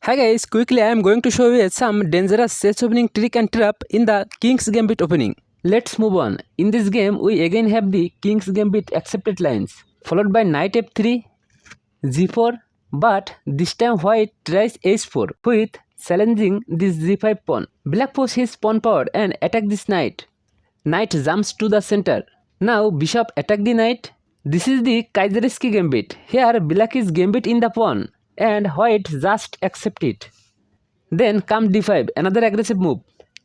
Hi guys, quickly I am going to show you some dangerous chess opening trick and trap in the King's Gambit opening. Let's move on. In this game, we again have the King's Gambit Accepted Lines, followed by Knight F3, G4, but this time White tries H4 with challenging this G5 pawn. Black push his pawn forward and attack this knight. Knight jumps to the center. Now Bishop attack the knight. This is the Kaiserski Gambit. Here Black is Gambit in the pawn and White just accept it. Then come d5, another aggressive move,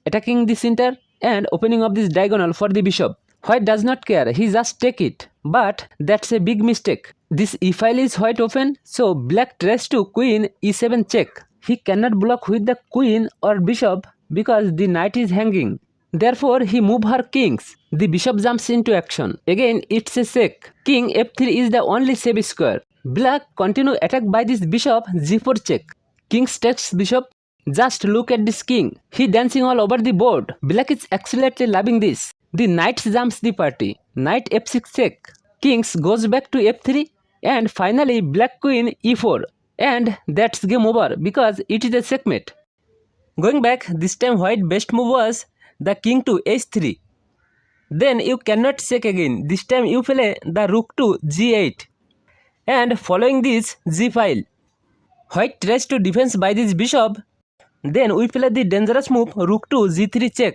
attacking the center and opening up this diagonal for the bishop. White does not care, he just take it, but that's a big mistake. This e file is White open, so Black tries to queen e7 check. He cannot block with the queen or bishop because the knight is hanging. Therefore he move her kings. The bishop jumps into action. Again it's a check. King f3 is the only safe square. Black continue attack by this bishop g4 check. King takes bishop. Just look at this king. He dancing all over the board. Black is absolutely loving this. The knight jumps the party. Knight f6 check. Kings goes back to f3 and finally black queen e4. And that's game over because it is a checkmate. Going back, this time White best move was the king to h3. Then you cannot check again. This time you play the rook to g8. And following this g file, White tries to defense by this bishop. Then we play the dangerous move rook to g3 check.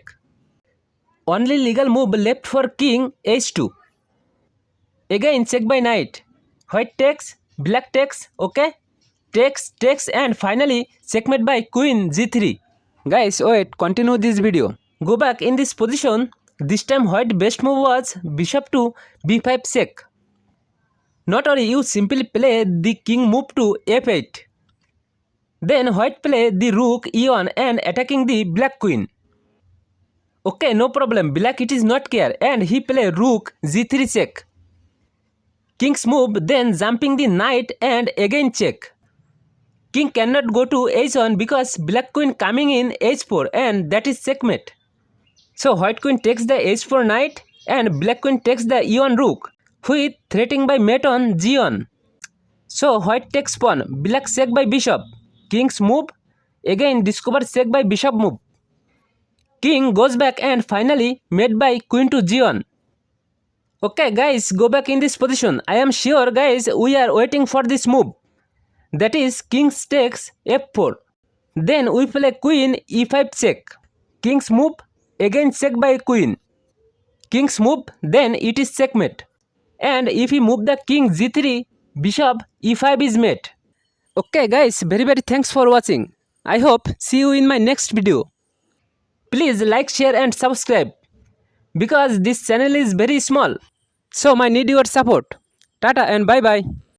Only legal move left for king h2. Again check by knight. White takes, black takes, okay? Takes and finally checkmate by queen g3. Guys, wait, continue this video. Go back in this position. This time White best move was bishop to b5 check. Not only you simply play the king move to f8. Then White play the rook e1 and attacking the black queen. Okay, no problem. Black it is not care and he play rook g3 check. King's move, then jumping the knight and again check. King cannot go to h1 because black queen coming in h4 and that is checkmate. So White queen takes the h4 knight and black queen takes the e1 rook with threatening by mate on g1. So White takes pawn, black check by bishop. King's move, again discover check by bishop move. King goes back and finally mate by queen to g1. Okay guys, go back in this position. I am sure guys we are waiting for this move. That is king takes f4. Then we play queen e5 check. King's move, again check by queen. King's move, then it is checkmate. And if we move the king g3, bishop e5 is mate. Okay guys, very thanks for watching. I hope see you in my next video. Please like, share and subscribe because this channel is very small. So I need your support. Tata and bye bye.